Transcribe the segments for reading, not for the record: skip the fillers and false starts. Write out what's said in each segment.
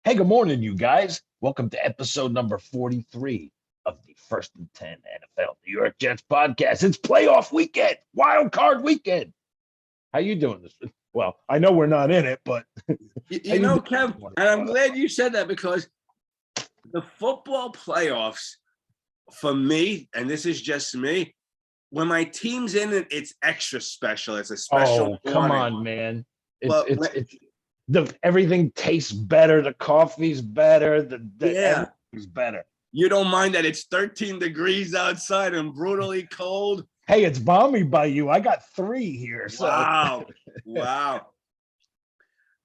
Hey, good morning, you guys. Welcome to episode number 43 of the First and 10 NFL New York Jets podcast. It's playoff weekend, Wildcard Weekend. How you doing this? Well, I know we're not in it, but you know, Kev, and I'm glad you said that because the football playoffs, for me, and this is just me, when my team's in it, it's extra special. It's a special. Oh, come on, man. But Everything tastes better. The coffee's better. Everything's better. You don't mind that it's 13 degrees outside and brutally cold? Hey, it's balmy by you. I got 3 here. So. Wow.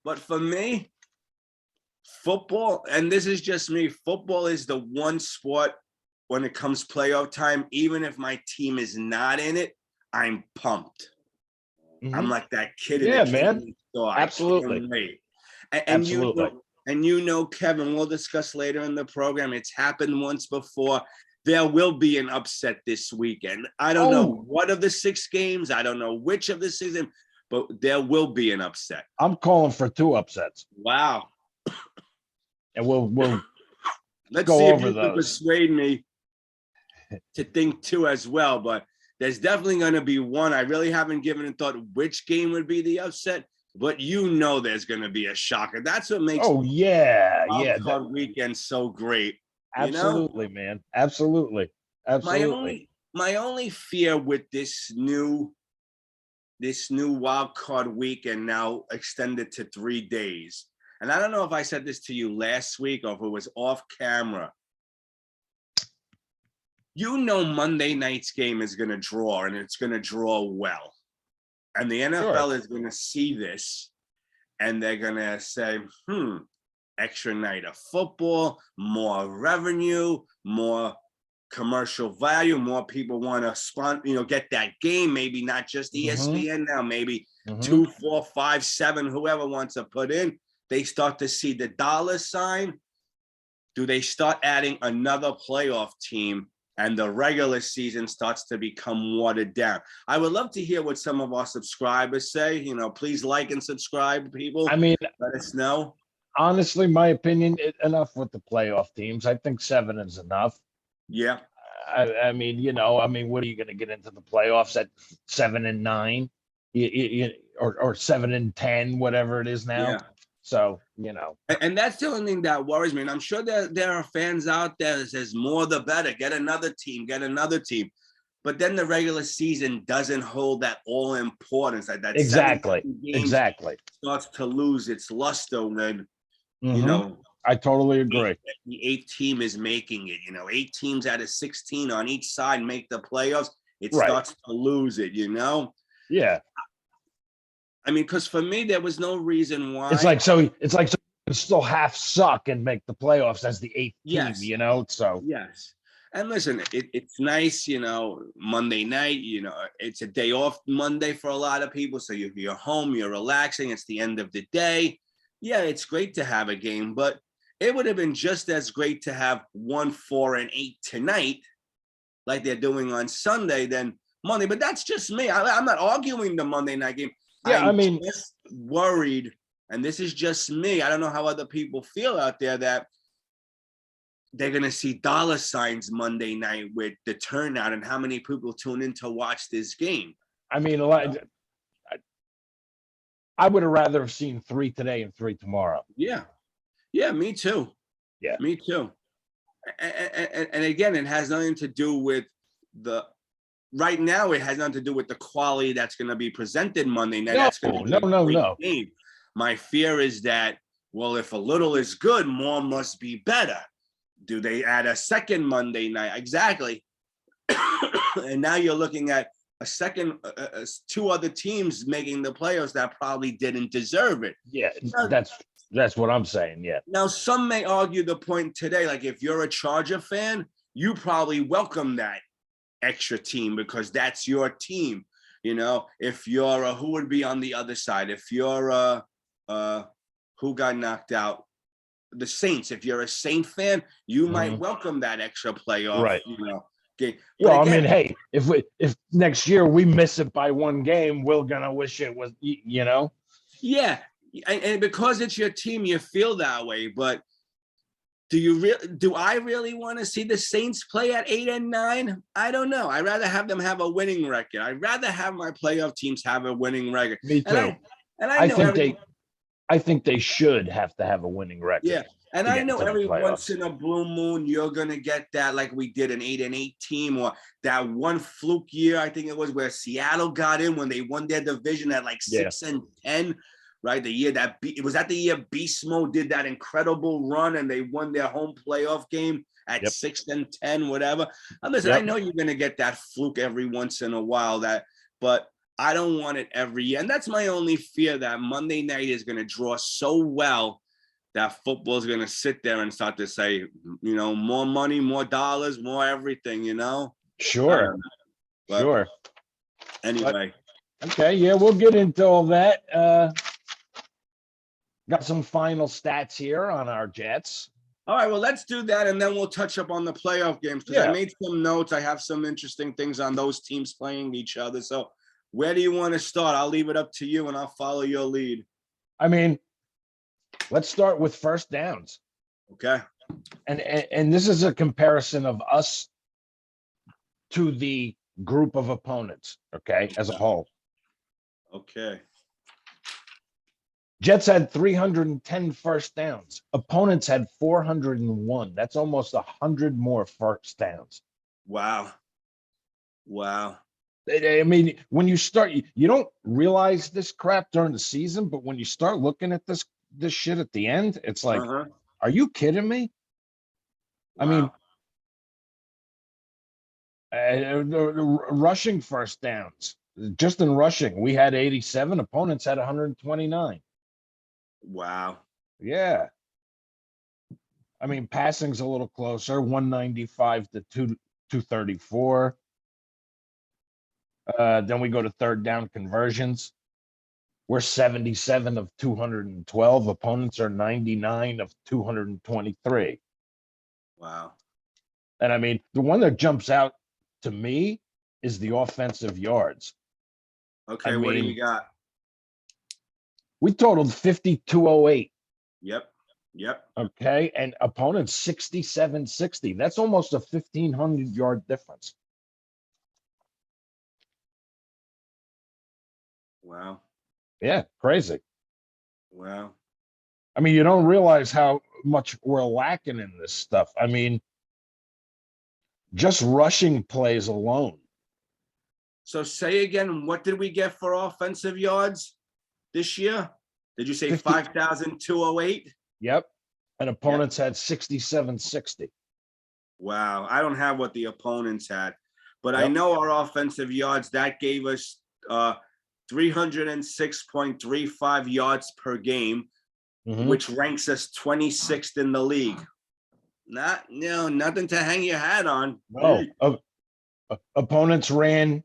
But for me, football, and this is just me, football is the one sport when it comes playoff time, even if my team is not in it, I'm pumped. Mm-hmm. I'm like that kid in the man. Store. Absolutely. Absolutely. You know, Kevin, we'll discuss later in the program. It's happened once before. There will be an upset this weekend. I don't know what of the 6 games. I don't know which of the 6 games, but there will be an upset. I'm calling for 2 upsets. Wow. And we'll let's see if you can persuade me to think 2 as well. But there's definitely going to be one. I really haven't given a thought which game would be the upset, but you know there's going to be a shocker. That's what makes Wildcard Weekend so great. Absolutely, man. Absolutely. My only fear with this new Wildcard Weekend now extended to 3 days. And I don't know if I said this to you last week or if it was off camera. You know Monday night's game is going to draw, and it's going to draw well. And the NFL is going to see this, and they're going to say, extra night of football, more revenue, more commercial value, more people want to get that game, maybe not just ESPN now, maybe 2, 4, 5, 7, whoever wants to put in. They start to see the dollar sign. Do they start adding another playoff team and the regular season starts to become watered down? I would love to hear what some of our subscribers say. Please like and subscribe, people. I mean, let us know. Honestly, my opinion, enough with the playoff teams. I think 7 is enough. Yeah. I mean, what are you going to get into the playoffs at 7 and 9, or 7 and 10, whatever it is now? Yeah. So, And that's the only thing that worries me. And I'm sure there are fans out there that says more the better. Get another team. But then the regular season doesn't hold that all importance. That exactly starts to lose its luster when, I totally agree. The 8th team is making it. 8 teams out of 16 on each side make the playoffs. It starts to lose it, Yeah. I mean, because for me, there was no reason why. It's like so you can still half suck and make the playoffs as the 8th team, So yes. And listen, it's nice, Monday night, it's a day off Monday for a lot of people. So you're home, you're relaxing. It's the end of the day. Yeah, it's great to have a game, but it would have been just as great to have 1, 4, and 8 tonight, like they're doing on Sunday, than Monday. But that's just me. I'm not arguing the Monday night game. Yeah, I'm just worried, and this is just me. I don't know how other people feel out there, that they're going to see dollar signs Monday night with the turnout and how many people tune in to watch this game. I mean, I would have rather have seen 3 today and 3 tomorrow. Yeah, me too. Yeah, me too. And again, it has nothing to do with right now, it has nothing to do with the quality that's going to be presented Monday night. No. Game. My fear is that, well, if a little is good, more must be better. Do they add a second Monday night? Exactly. And now you're looking at a second, 2 other teams making the playoffs that probably didn't deserve it. Yeah, that's what I'm saying. Yeah. Now, some may argue the point today, like if you're a Charger fan, you probably welcome that extra team because that's your team. If you're who would be on the other side? If you're who got knocked out? The Saints. If you're a Saint fan, you might welcome that extra playoff. Right. Game. Well, again, I mean, hey, if next year we miss it by 1 game, we're gonna wish it was, Yeah, and because it's your team, you feel that way. But do I really want to see the Saints play at 8-9? I don't know. I'd rather have them have a winning record. I'd rather have my playoff teams have a winning record. Me too. And I know I think they should have to have a winning record. Yeah. And I know every once playoffs. in a blue moon, you're going to get that, like we did an 8-8 team, or that one fluke year, I think it was, where Seattle got in when they won their division at like 6-10, right? The year that it was that the year Beast Mode did that incredible run and they won their home playoff game at 6-10, whatever. Listen, I know you're going to get that fluke every once in a while, but I don't want it every year. And that's my only fear, that Monday night is going to draw so well that football is going to sit there and start to say, more money, more dollars, more everything, Sure. Sure. Anyway. Okay. Yeah, we'll get into all that. Got some final stats here on our Jets. All right, well, let's do that, and then we'll touch up on the playoff games, because I made some notes. I have some interesting things on those teams playing each other. So where do you want to start? I'll leave it up to you, and I'll follow your lead. I mean, let's start with first downs. Okay. And this is a comparison of us to the group of opponents, okay, as a whole. Okay. Jets had 310 first downs. Opponents had 401. That's almost 100 more first downs. Wow. I mean, when you start, you don't realize this crap during the season, but when you start looking at this shit at the end, it's like, are you kidding me? Wow. I mean, rushing first downs, just in rushing, we had 87. Opponents had 129. Wow. Yeah. I mean, passing's a little closer, 195 to 234. Then we go to third down conversions. We're 77 of 212. Opponents are 99 of 223. Wow. And I mean, the one that jumps out to me is the offensive yards. Okay, what do you got? We totaled 5208. Yep. Okay, and opponents 6760. That's almost a 1,500-yard difference. Wow. Yeah, crazy. Wow. I mean, you don't realize how much we're lacking in this stuff. I mean, just rushing plays alone. So say again, what did we get for offensive yards this year? Did you say 5,208? Yep. And opponents had 6760. Wow. I don't have what the opponents had, but I know our offensive yards, that gave us 306.35 yards per game, which ranks us 26th in the league. Nothing to hang your hat on. No. Opponents ran,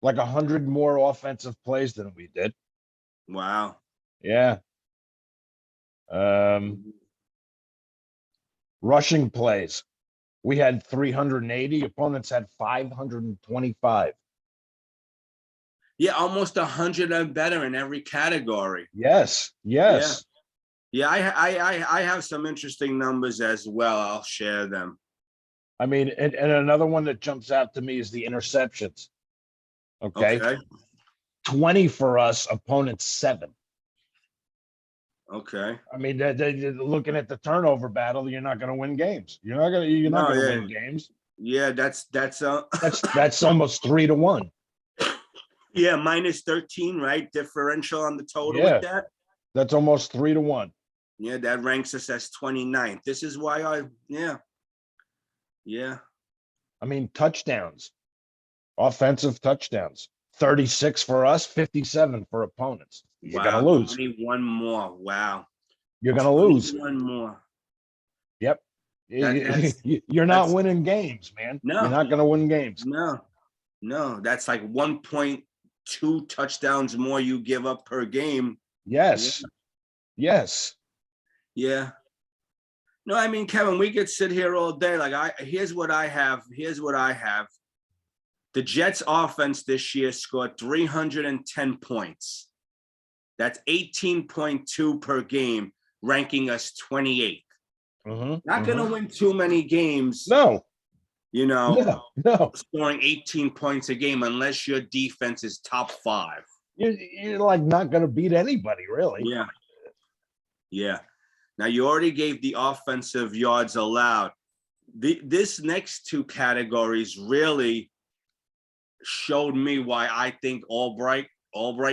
like 100 more offensive plays than we did. Wow. Yeah. Rushing plays. We had 380. Opponents had 525. Yeah, almost 100 and better in every category. Yes. Yeah, I have some interesting numbers as well. I'll share them. I mean, and another one that jumps out to me is the interceptions. Okay. 20 for us, opponents 7. Okay. I mean, looking at the turnover battle, you're not going to win games. You're not going to win games. Yeah, that's almost 3-1. Yeah, minus 13, right? Differential on the total with that. That's almost 3-1. Yeah, that ranks us as 29th. This is why yeah. I mean, touchdowns, offensive touchdowns, 36 for us, 57 for opponents. You're going to lose. 21 more. Wow. You're going to lose. 1 more. Yep. You're not winning games, man. No. You're not going to win games. No. That's like 1.2 touchdowns more you give up per game. Yes. Yeah. No, I mean, Kevin, we could sit here all day. Like, here's what I have. The Jets offense this year scored 310 points. That's 18.2 per game, ranking us 28th. Mm-hmm. Not going to win too many games. No. No. Scoring 18 points a game unless your defense is top 5. You're like not going to beat anybody, really. Yeah. Yeah. Now, you already gave the offensive yards allowed. This next 2 categories really showed me why I think Albright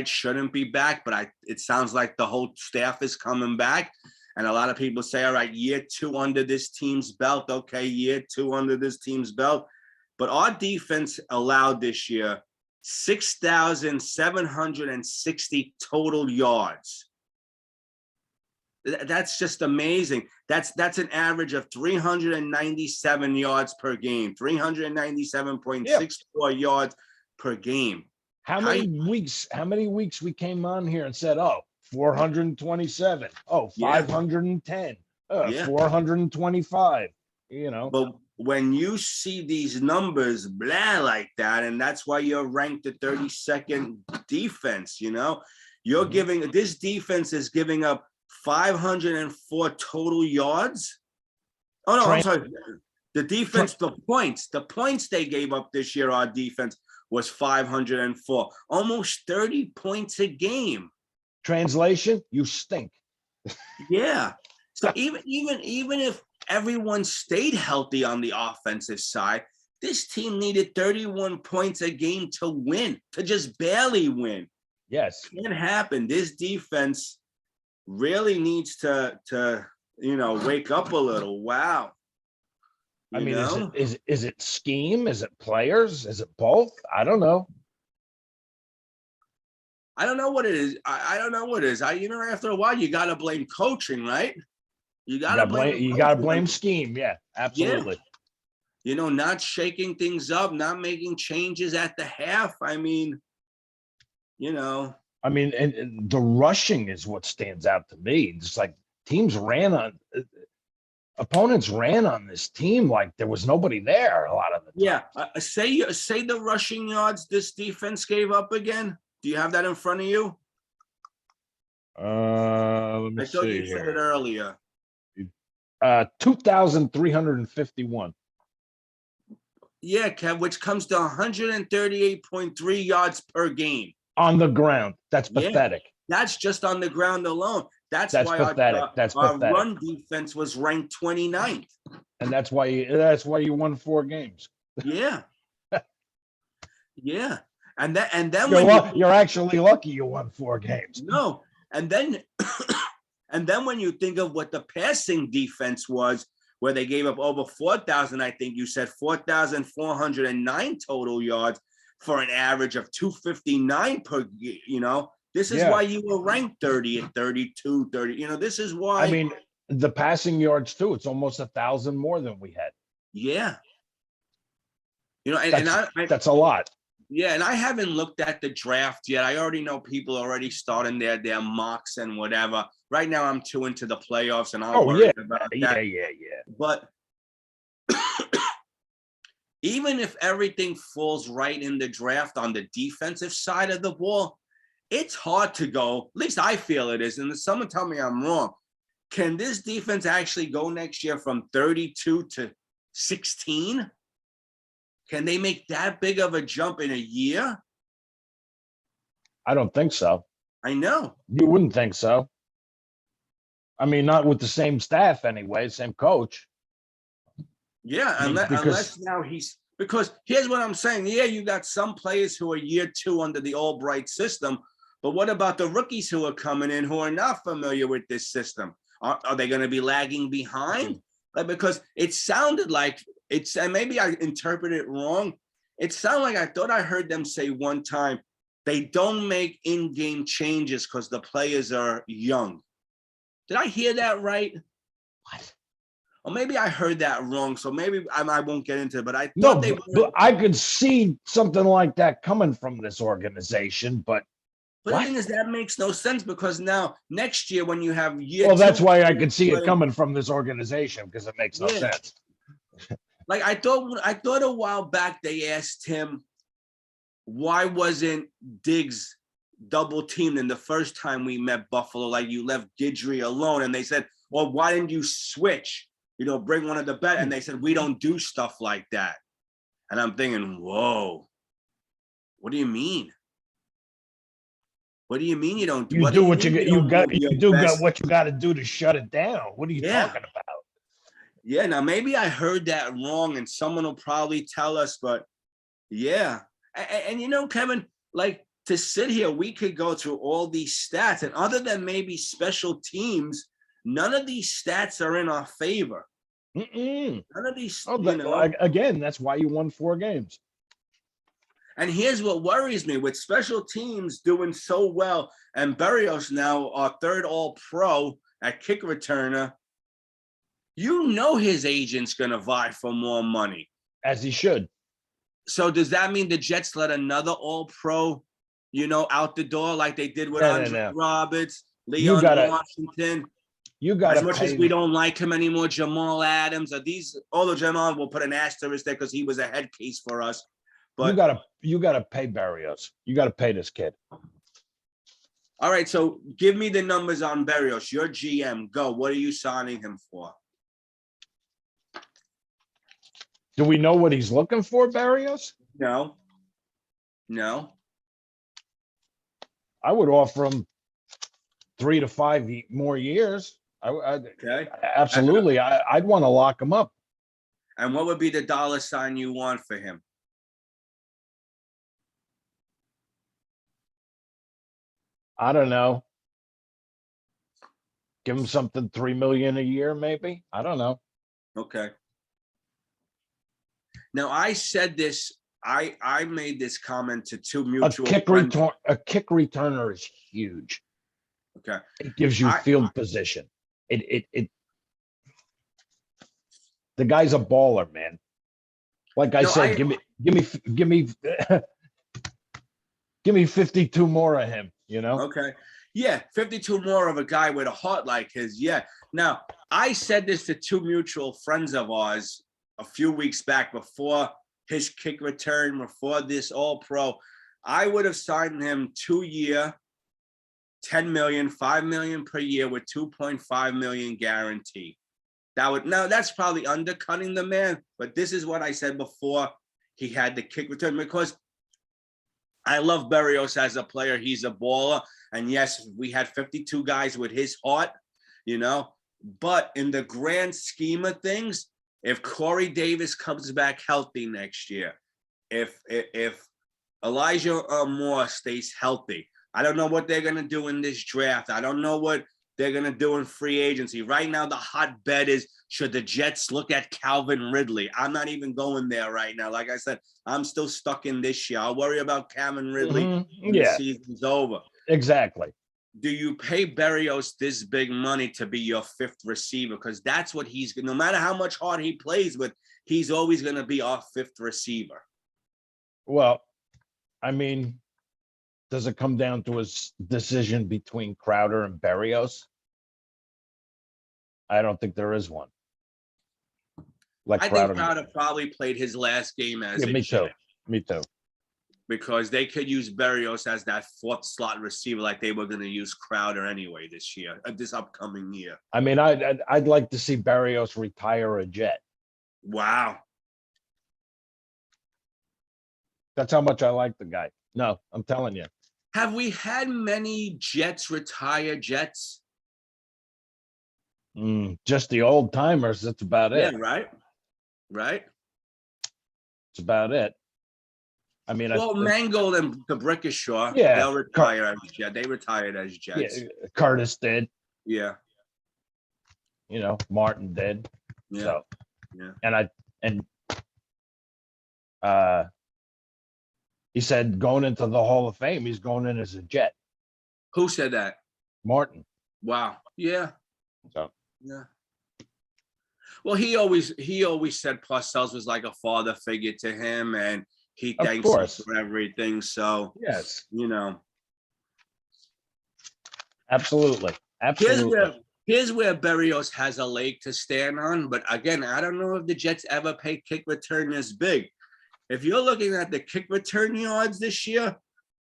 shouldn't be back, but it sounds like the whole staff is coming back. And a lot of people say, all right, year 2 under this team's belt. Okay, year 2 under this team's belt. But our defense allowed this year 6,760 total yards. That's just amazing. That's an average of 397 yards per game, 397.64 yards per game. How many weeks we came on here and said, 427, 510, 425, But when you see these numbers like that, and that's why you're ranked the 32nd defense, you're giving, this defense is giving up 504 total yards. Oh no, I'm sorry. The defense, the points they gave up this year, our defense was 504, almost 30 points a game. Translation, you stink. Yeah. So even if everyone stayed healthy on the offensive side, this team needed 31 points a game to win, to just barely win. Yes. Can't happen. This defense really needs to wake up a little. Wow. I mean, is it scheme? Is it players? Is it both? I don't know. I don't know what it is. I don't know what it is. After a while, you got to blame coaching, right? You got to blame scheme. Yeah, absolutely. Yeah. Not shaking things up, not making changes at the half. I mean, and the rushing is what stands out to me. It's like opponents ran on this team like there was nobody there a lot of the time. Yeah. Say the rushing yards this defense gave up again. Do you have that in front of you? Let me I thought you said it earlier. 2,351. Yeah, Kev, which comes to 138.3 yards per game. On the ground. That's pathetic. That's just on the ground alone. That's why pathetic. Our run defense was ranked 29th. And that's why you won 4 games. Yeah. Yeah. And then you're actually lucky you won 4 games. No. And then when you think of what the passing defense was, where they gave up over 4,000, I think you said 4,409 total yards for an average of 259 per, this is why you were ranked 30 and 32, 30. This is why. I mean, the passing yards too, it's almost 1,000 more than we had. Yeah. That's a lot. Yeah, and I haven't looked at the draft yet. I already know people already starting their mocks and whatever. Right now, I'm too into the playoffs, and I'm worried about that. Yeah. But even if everything falls right in the draft on the defensive side of the ball, it's hard to go. At least I feel it is. And someone tell me I'm wrong. Can this defense actually go next year from 32 to 16? Can they make that big of a jump in a year? I don't think so. I know. You wouldn't think so. I mean, not with the same staff anyway, same coach. Yeah, unless now because here's what I'm saying. Yeah, you got some players who are year 2 under the Albright system, but what about the rookies who are coming in who are not familiar with this system? Are they going to be lagging behind? Because it sounded like and maybe I interpreted it wrong. It sounded like I thought I heard them say one time, they don't make in-game changes because the players are young. Did I hear that right? What? Or maybe I heard that wrong. So maybe I won't get into it, but I thought but I could see something like that coming from this organization, but the thing is, that makes no sense because now next year when you have year well, that's why I could see it coming from this organization because it makes no sense. Like I thought a while back they asked him, why wasn't Diggs double teamed in the first time we met Buffalo, like you left Guidry alone. And they said, well, why didn't you switch? Bring one of the best. And they said, we don't do stuff like that. And I'm thinking, whoa, what do you mean? What do you mean you don't do? You do what you got what you got to do to shut it down. What are you talking about? Yeah, now maybe I heard that wrong, and someone will probably tell us, but yeah. And Kevin, like to sit here, we could go through all these stats, and other than maybe special teams, none of these stats are in our favor. None of these, again, that's why you won 4 games. And here's what worries me with special teams doing so well, and Berrios now our 3rd All-Pro at kick returner. His agent's going to vie for more money. As he should. So does that mean the Jets let another All-Pro, out the door like they did with Andre Roberts, Leon Washington? As much as we don't like him anymore, Jamal Adams, although Jamal will put an asterisk there because he was a head case for us. But you gotta pay Berrios. You gotta pay this kid. All right, so give me the numbers on Berrios. Your GM, go. What are you signing him for? Do we know what he's looking for, Berrios? No. I would offer him 3 to 5 more years. Okay. Absolutely. I'd want to lock him up. And what would be the dollar sign you want for him? I don't know. Give him something $3 million a year, maybe. I don't know. Okay. Now I said this. I made this comment to 2 mutual friends. A kick returner is huge. Okay. It gives you field position. The guy's a baller, man. Like I said, give me 52 more of him. Okay. Yeah, 52 more of a guy with a heart like his. Yeah. Now, I said this to 2 mutual friends of ours a few weeks back before his kick return, before this All-Pro. I would have signed him 2-year, $10 million, $5 million per year with $2.5 million guarantee. That's probably undercutting the man, but this is what I said before he had the kick return, because I love Berrios as a player. He's a baller. And yes, we had 52 guys with his heart, but in the grand scheme of things, if Corey Davis comes back healthy next year, if Elijah Moore stays healthy, I don't know what they're going to do in this draft. I don't know what they're going to do in free agency. Right now, the hot bet is, should the Jets look at Calvin Ridley? I'm not even going there right now. Like I said, I'm still stuck in this year. I'll worry about Calvin Ridley when the season's over. Exactly. Do you pay Berrios this big money to be your 5th receiver? Because that's what no matter how much hard he plays with, he's always going to be our 5th receiver. Well, I mean, does it come down to a decision between Crowder and Berrios? I don't think there is one. I think Crowder probably played his last game as me too. Because they could use Berrios as that 4th slot receiver, like they were going to use Crowder anyway this upcoming year. I mean, I'd like to see Berrios retire a Jet. Wow. That's how much I like the guy. No, I'm telling you. Have we had many Jets retire Jets? Just the old timers. That's about it. Yeah, right. That's about it. I mean, Mangold and DeBrickashaw, they'll retire as Jets. They retired as Jets. Yeah, Curtis did. Yeah. Martin did. Yeah. So, yeah. And he said going into the Hall of Fame, he's going in as a Jet. Who said that? Martin. Wow. Yeah. So. Yeah. Well, he always said Parcells was like a father figure to him, and he thanks him for everything. So yes, absolutely. Here's where Berrios has a leg to stand on. But again, I don't know if the Jets ever pay kick return this big. If you're looking at the kick return yards this year,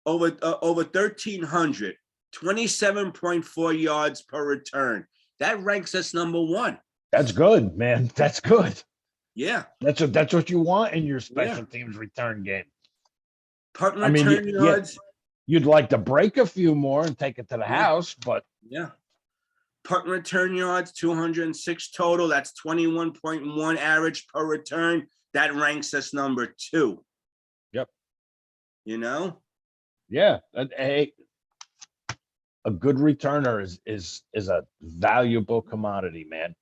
over 1,300, 27.4 yards per return. That ranks us number one. That's good, man. That's good. Yeah. That's what you want in your special teams return game. Punt return yards. You'd like to break a few more and take it to the house, but punt return yards, 206 total. That's 21.1 average per return. That ranks us number 2. Yep. You know? Yeah. Hey, a good returner is a valuable commodity, man.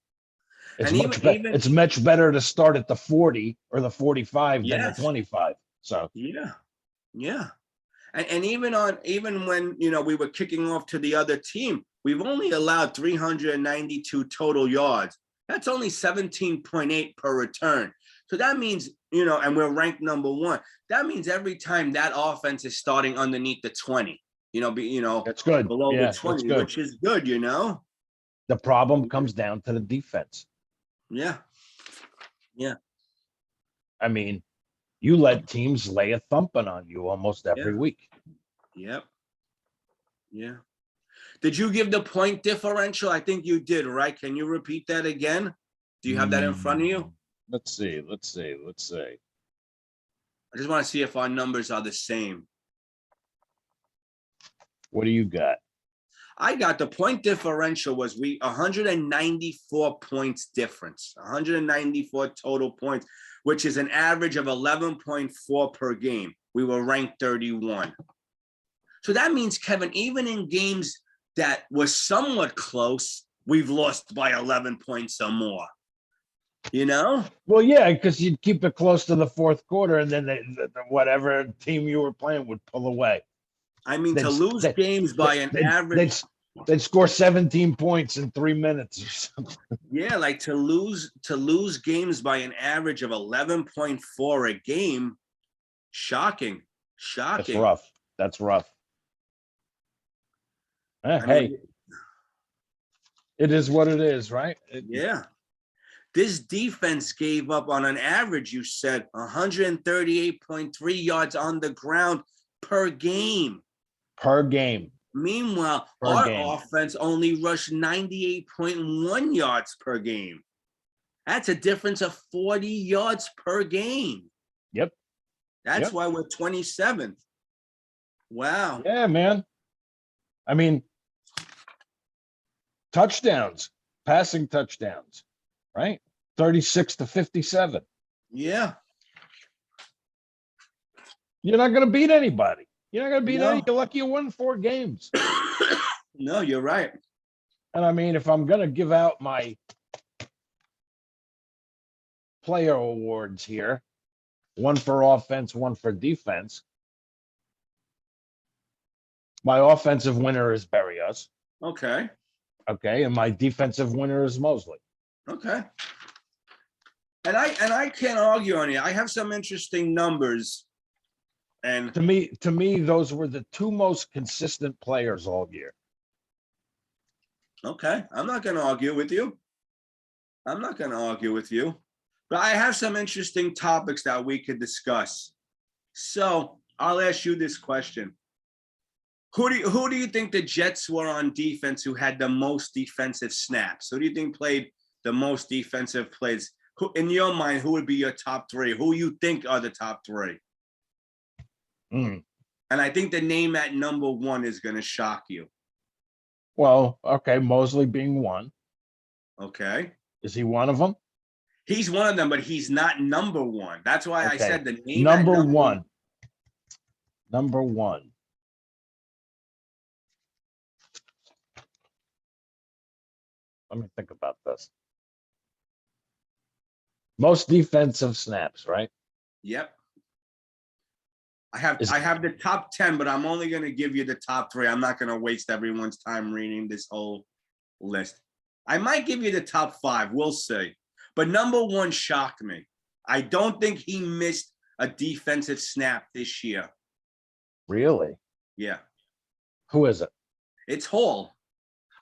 It's much better to start at the 40 or the 45 than the 25. So yeah. And even when we were kicking off to the other team, we've only allowed 392 total yards. That's only 17.8 per return. So that means, and we're ranked number 1. That means every time that offense is starting underneath the 20, that's good. Below the 20, which is good, The problem comes down to the defense. Yeah. I mean, you let teams lay a thumping on you almost every week. Yep. Yeah. Did you give the point differential? I think you did, right? Can you repeat that again? Do you have that in front of you? Let's see. I just want to see if our numbers are the same. What do you got? I got the point differential was 194 points difference, 194 total points, which is an average of 11.4 per game. We were ranked 31. So that means, Kevin, even in games that were somewhat close, we've lost by 11 points or more. Well, yeah, because you'd keep it close to the fourth quarter, and then whatever team you were playing would pull away. I mean, to lose games by an average, they'd score 17 points in 3 minutes or something. Yeah, like to lose games by an average of 11.4 a game. Shocking. That's rough. I Hey, mean, it is what it is, right? Yeah. This defense gave up on an average, you said, 138.3 yards on the ground per game. Meanwhile, our offense only rushed 98.1 yards per game. That's a difference of 40 yards per game. Yep. That's why we're 27th. Wow. Yeah, man. I mean, passing touchdowns, right? 36 to 57. Yeah. You're not going to beat anybody. You're not going to beat any. You're lucky you won 4 games. No, you're right. And I mean, if I'm going to give out my player awards here, one for offense, one for defense, my offensive winner is Berrios. Okay. And my defensive winner is Mosley. Okay. And I can't argue on it. I have some interesting numbers. And to me, those were the 2 most consistent players all year. Okay. I'm not going to argue with you. But I have some interesting topics that we could discuss. So I'll ask you this question. Who do you think the Jets were on defense who had the most defensive snaps? Who do you think played the most defensive plays? Who, in your mind, who would be your top 3? Who you think are the top 3? And I think the name at number 1 is going to shock you. Well, okay, Mosley being one. Okay. Is he one of them? He's one of them, but he's not number 1. That's why I said the name number 1. Number 1. Let me think about this. Most defensive snaps, right? Yep. I have the top 10, but I'm only going to give you the top 3. I'm not going to waste everyone's time reading this whole list. I might give you the top 5. We'll see. But number 1 shocked me. I don't think he missed a defensive snap this year. Really? Yeah. Who is it? It's Hall.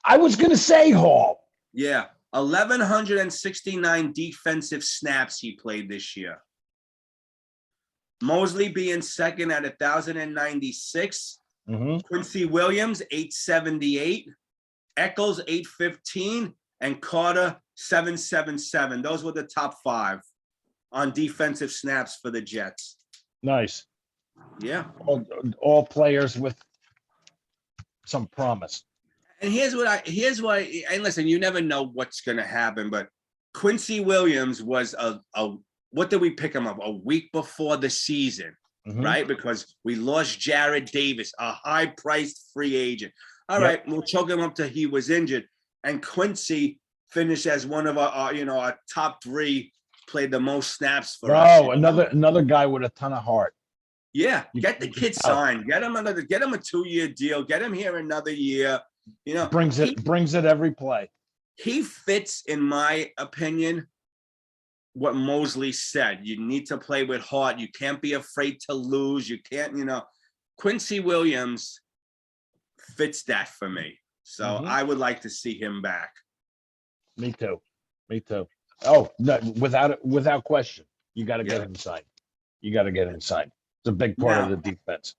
I was going to say Hall. Yeah. 1,169 defensive snaps he played this year. Mosley being second at 1,096. Quincy Williams, 878. Eccles, 815. And Carter, 777. Those were the top 5 on defensive snaps for the Jets. Nice. Yeah. All players with some promise. And here's what, and listen, you never know what's going to happen, but Quincy Williams was what did we pick him up? A week before the season, right? Because we lost Jared Davis, a high-priced free agent. All right, we'll choke him up till he was injured. And Quincy finished as one of our top 3, played the most snaps for us. Oh, another guy with a ton of heart. Yeah, get the kid signed. Get him a 2-year deal. Get him here another year. Brings it every play. He fits, in my opinion, what Mosley said. You need to play with heart. You can't be afraid to lose. You can't, Quincy Williams fits that for me. So I would like to see him back. Me too. Oh, no, without question. You got to get him signed. It's a big part of the defense.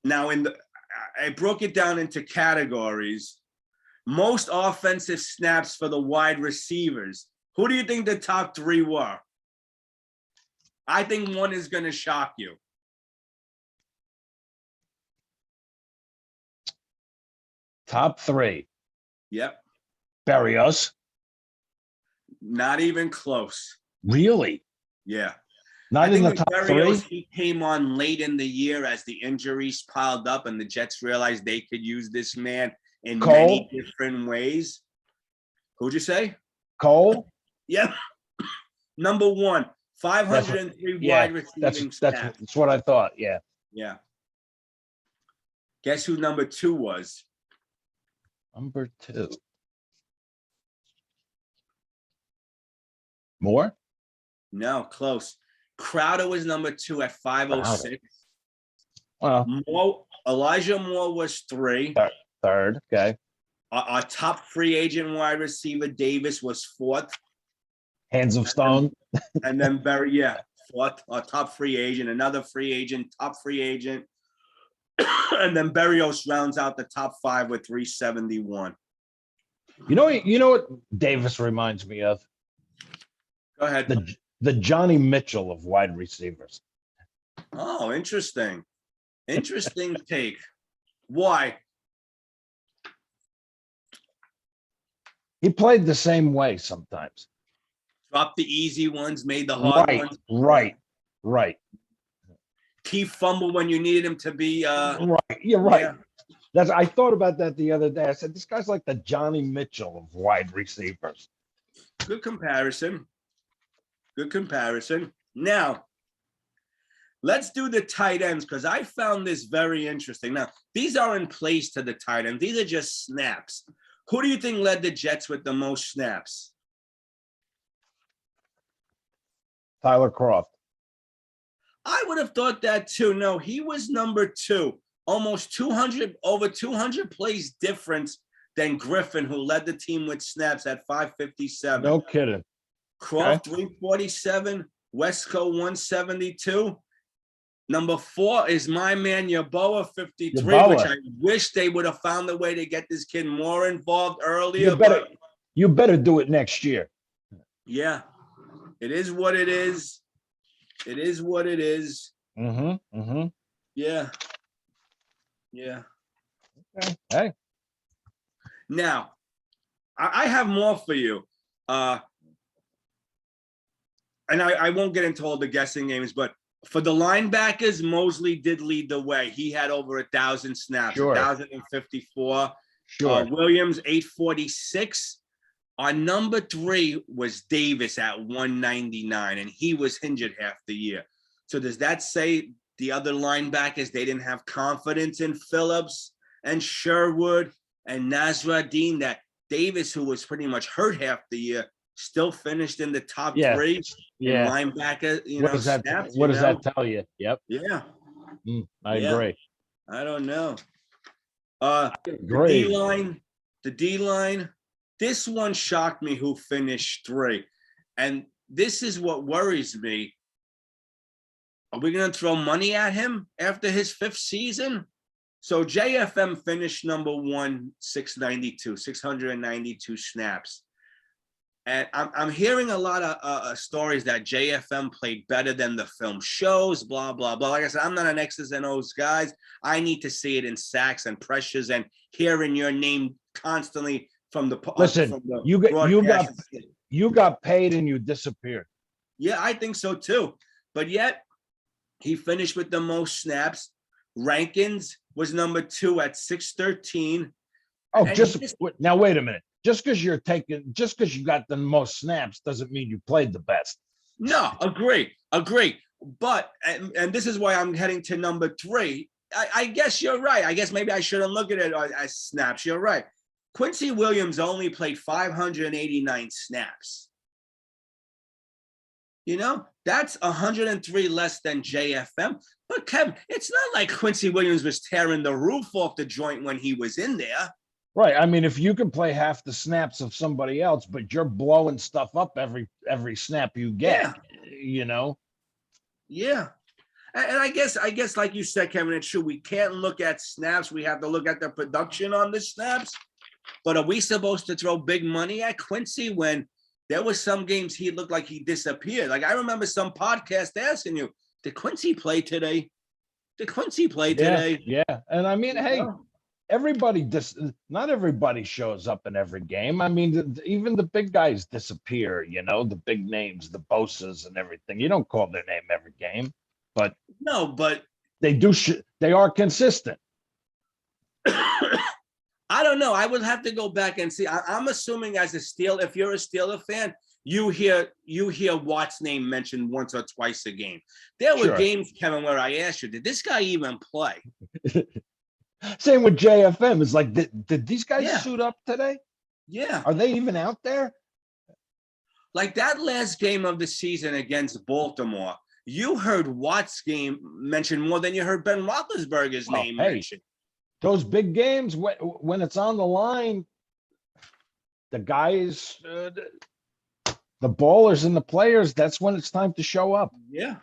Now, I broke it down into categories. Most offensive snaps for the wide receivers. Who do you think the top 3 were? I think one is going to shock you. Top 3. Yep. Berrios. Not even close. Really? Yeah. Not in the top Berrios, 3? He came on late in the year as the injuries piled up and the Jets realized they could use this man in many different ways. Who'd you say? Cole? Yeah. Number 1, 503 wide receiving snaps. That's what I thought. Yeah. Yeah. Guess who number 2 was? Number 2. More? No, close. Crowder was number 2 at 506. Well, Elijah Moore was 3. Third. Okay. Our top free agent wide receiver Davis was 4th. Hands of stone. And then 4th. Our top free agent, another free agent, top free agent. And then Berrios rounds out the top 5 with 371. You know what Davis reminds me of? Go ahead. The Johnny Mitchell of wide receivers. Oh, interesting. Interesting take. Why? He played the same way sometimes. Dropped the easy ones, made the hard ones. Right. Key fumble when you needed him to be. Right. You're right. Yeah. I thought about that the other day. I said, this guy's like the Johnny Mitchell of wide receivers. Good comparison. Now, let's do the tight ends because I found this very interesting. Now, these are in place to the tight end. These are just snaps. Who do you think led the Jets with the most snaps? Tyler Croft. I would have thought that too. No, he was number 2. Almost 200, over 200 plays difference than Griffin, who led the team with snaps at 557. No kidding. Croft, 347. Wesco, 172. Number 4 is my man, Yeboah, 53, which I wish they would have found a way to get this kid more involved earlier. You better do it next year. Yeah. It is what it is. Yeah. Okay. Hey. Now, I have more for you. And I won't get into all the guessing games, but for the linebackers, Mosley did lead the way. He had over 1,000 snaps, 1,054. Sure. Williams, 846. Our number 3 was Davis at 199, and he was injured half the year. So does that say the other linebackers, they didn't have confidence in Phillips and Sherwood and Nasruddin, that Davis, who was pretty much hurt half the year, still finished in the top 3 in linebacker, snaps? What does that tell you? Yep. Yeah. I agree. I don't know. Great. The D-line, this one shocked me who finished 3. And this is what worries me. Are we going to throw money at him after his 5th season? So JFM finished number 1, 692 snaps. And I'm hearing a lot of stories that JFM played better than the film shows, blah, blah, blah. Like I said, I'm not an X's and O's guy. I need to see it in sacks and pressures and hearing your name constantly from the Listen, from the you got paid and you disappeared. Yeah, I think so too. But yet he finished with the most snaps. Rankins was number 2 at 613. Oh, now wait a minute. Just because you got the most snaps doesn't mean you played the best. No, agree. But and this is why I'm heading to number 3. I guess you're right. I guess maybe I shouldn't look at it as snaps. You're right. Quincy Williams only played 589 snaps. You know, that's 103 less than JFM. But Kevin, it's not like Quincy Williams was tearing the roof off the joint when he was in there. Right. I mean, if you can play half the snaps of somebody else, but you're blowing stuff up every snap you get, you know? Yeah. And I guess like you said, Kevin, it's true. We can't look at snaps. We have to look at the production on the snaps. But are we supposed to throw big money at Quincy when there was some games he looked like he disappeared? Like I remember some podcast asking you, did Quincy play today? Yeah. And I mean, hey, not everybody shows up in every game. I mean, even the big guys disappear, you know, the big names, the Bosas and everything. You don't call their name every game, but they do. They are consistent. I don't know. I would have to go back and see. I'm assuming if you're a Steeler fan, you hear Watt's name mentioned once or twice a game. There were games, Kevin, where I asked you, did this guy even play? Same with JFM. It's like, did these guys suit up today? Yeah. Are they even out there? Like that last game of the season against Baltimore, you heard Watt's game mentioned more than you heard Ben Roethlisberger's name mentioned. Those big games, when it's on the line, the guys, the ballers and the players, that's when it's time to show up. Yeah.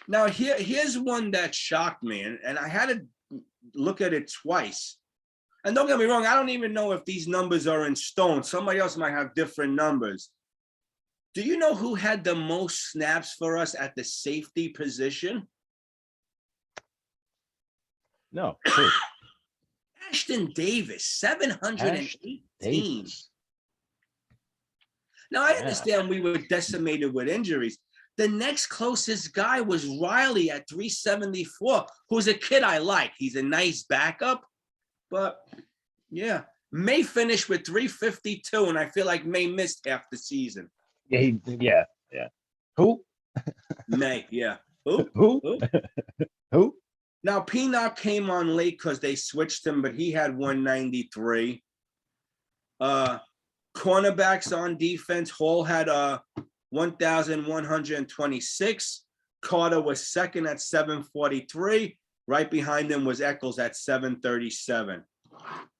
Now, here's one that shocked me, and I had to look at it twice. And don't get me wrong, I don't even know if these numbers are in stone. Somebody else might have different numbers. Do you know who had the most snaps for us at the safety position? No. Ashton Davis, 718. Now, I understand we were decimated with injuries. The next closest guy was Riley at 374, who's a kid I like. He's a nice backup. But, yeah, May finished with 352, and I feel like May missed half the season. Yeah. Who? May, yeah. Who? Who? Now, Peanut came on late because they switched him, but he had 193. Cornerbacks on defense, Hall had 1,126. Carter was second at 743. Right behind him was Eccles at 737.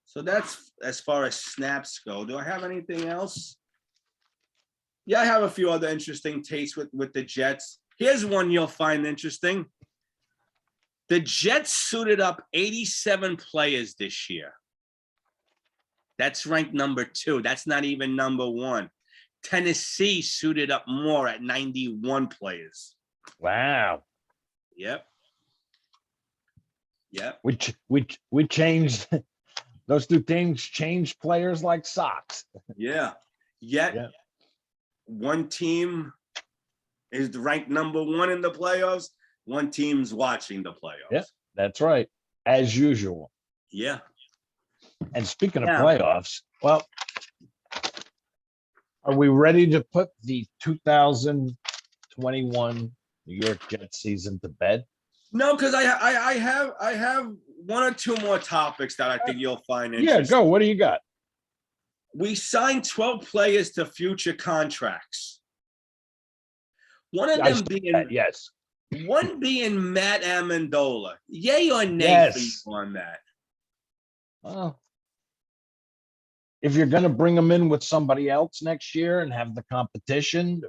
So that's as far as snaps go. Do I have anything else? Yeah, I have a few other interesting takes with the Jets. Here's one you'll find interesting. The Jets suited up 87 players this year. That's ranked number 2. That's not even number 1. Tennessee suited up more at 91 players. Wow. Yep. We changed those two teams. Changed players like socks. Yeah. Yet one team is ranked number 1 in the playoffs. One team's watching the playoffs. Yeah, that's right. As usual. Yeah. And speaking of playoffs, well, are we ready to put the 2021 New York Jets season to bed? No, because I have one or two more topics that I think you'll find interesting. Yeah, go. What do you got? We signed 12 players to future contracts. One of them being one being Matt Amendola. Yay or nay for you on that? Well, if you're going to bring them in with somebody else next year and have the competition,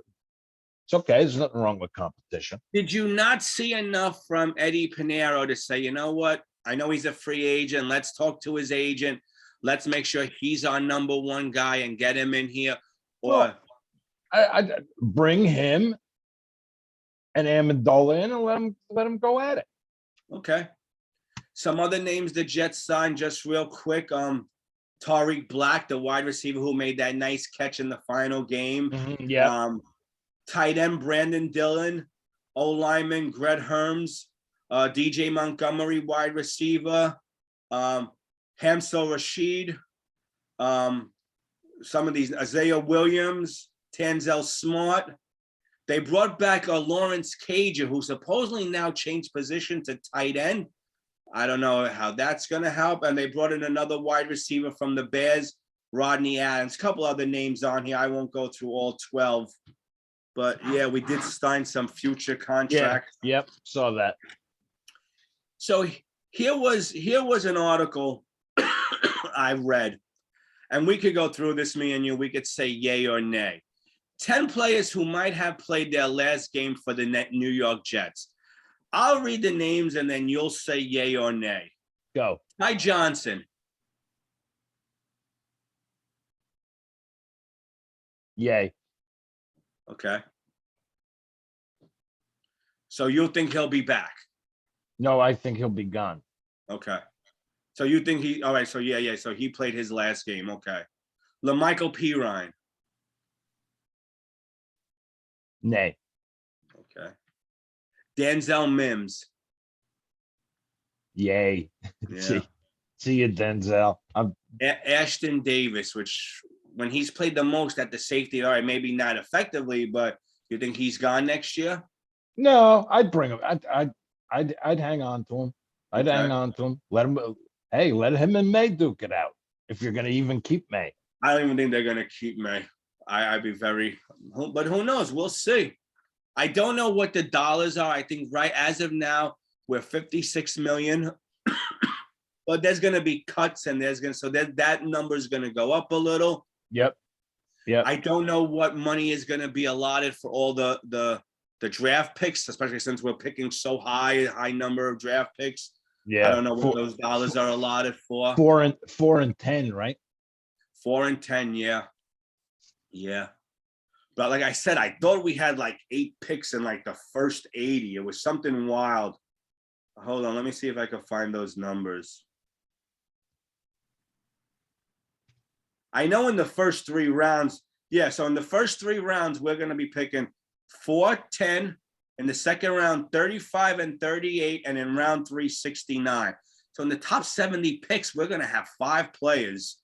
It's okay. There's nothing wrong with competition. Did you not see enough from Eddie Pinheiro to say, you know what? I know he's a free agent. Let's talk to his agent. Let's make sure he's our number one guy and get him in here. Or Well, I bring him and Amendola in and let him go at it. okay. Some other names the Jets signed just real quick. Tariq Black, the wide receiver who made that nice catch in the final game. Yeah. Tight end Brandon Dillon, O-lineman Greg Herms, DJ Montgomery, wide receiver, Hamsel Rashid, some of these, Isaiah Williams, Tanzel Smart. They brought back a Lawrence Cager, who supposedly now changed position to tight end. I don't know how that's going to help. And they brought in another wide receiver from the Bears, Rodney Adams. A couple other names on here. I won't go through all 12. But, yeah, we did sign some future contracts. Yeah, yep, saw that. So here was an article I read. And we could go through this, me and you. We could say yay or nay. 10 players who might have played their last game for the New York Jets. I'll read the names and then you'll say yay or nay. Go. Ty Johnson. Yay. Okay. So you think he'll be back? No, I think he'll be gone. Okay. So you think all right, so yeah. So he played his last game. Okay. LaMichael Pirine. Nay. Okay. Denzel Mims. Yay. Yeah. See you, Denzel. Ashton Davis, which when he's played the most at the safety, all right, maybe not effectively, but you think he's gone next year? No, I'd bring him. I'd hang on to him. I'd hang on to him. Let him and May duke it out. If you're gonna even keep May. I don't even think they're gonna keep May. I'd be but who knows? We'll see. I don't know what the dollars are. I think right as of now, we're 56 million. But there's gonna be cuts and that number is gonna go up a little. Yep. I don't know what money is gonna be allotted for all the draft picks, especially since we're picking so high number of draft picks. Yeah. I don't know what those dollars are allotted for. 4 and 10, right? 4 and 10, yeah. Yeah. But like I said, I thought we had like 8 picks in like the first 80. It was something wild. Hold on, let me see if I can find those numbers. I know in the first 3 rounds, so in the first 3 rounds, we're going to be picking 4, 10, in the second round, 35 and 38, and in round 3, 69. So in the top 70 picks, we're going to have 5 players.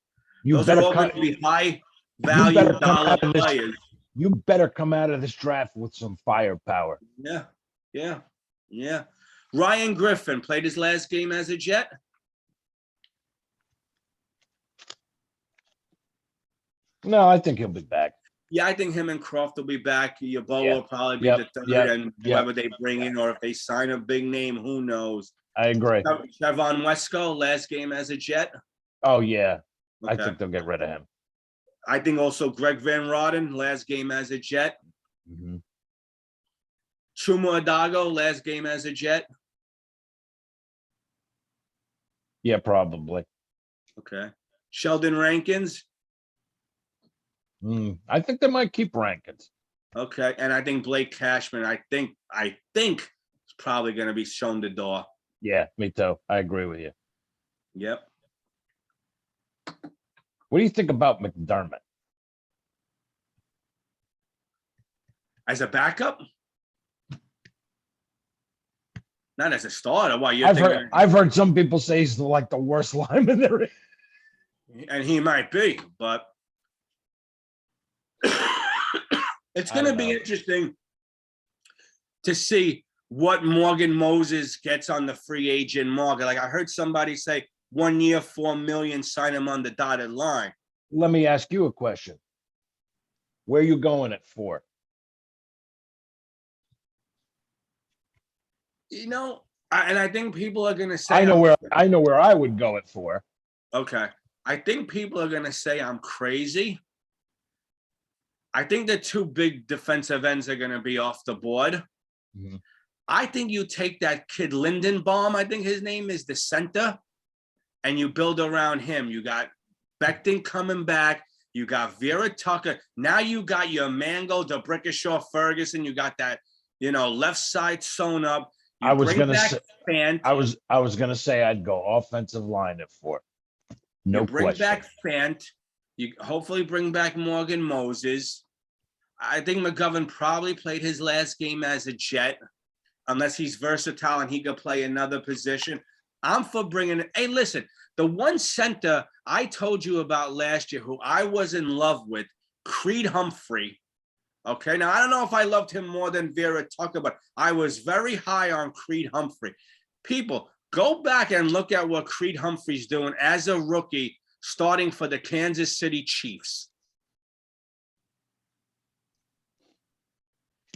Those are all going to be high value dollar players. You better come out of this draft with some firepower. Yeah. Ryan Griffin played his last game as a Jet. No, I think he'll be back. Yeah, I think him and Croft will be back. Yeboah will probably be the third, and whoever they bring in, or if they sign a big name, who knows? I agree. Trevon Wesco, last game as a Jet. Oh, yeah. Okay. I think they'll get rid of him. I think also Greg Van Roden, last game as a Jet. Mm-hmm. Chuma Adago, last game as a Jet. Yeah, probably. Okay. Sheldon Rankins. I think they might keep Rankins. Okay, and I think Blake Cashman. I think is probably going to be shown the door. Yeah, me too. I agree with you. Yep. What do you think about McDermott? As a backup? Not as a starter. Why I've heard some people say he's like the worst lineman there is. And he might be, but it's going to be interesting to see what Morgan Moses gets on the free agent market. Like I heard somebody say 1 year, $4 million, sign him on the dotted line. Let me ask you a question. Where are you going at 4? You know, and I think people are going to say I know where I would go at 4. Okay. I think people are going to say I'm crazy. I think the two big defensive ends are going to be off the board. Mm-hmm. I think you take that kid Lindenbaum, I think his name is, the center, and you build around him. You got Becton coming back. You got Vera Tucker. Now you got your Mango, DeBrickashaw, Ferguson. You got that, left side sewn up. You I was bring gonna back say, Fant. I was gonna say I'd go offensive line at 4. No you bring question. back Fant. You hopefully bring back Morgan Moses. I think McGovern probably played his last game as a Jet, unless he's versatile and he could play another position. I'm for bringing it. Hey, listen, the one center I told you about last year who I was in love with, Creed Humphrey. Okay, now I don't know if I loved him more than Vera Tucker, but I was very high on Creed Humphrey. People, go back and look at what Creed Humphrey's doing as a rookie, starting for the Kansas City Chiefs.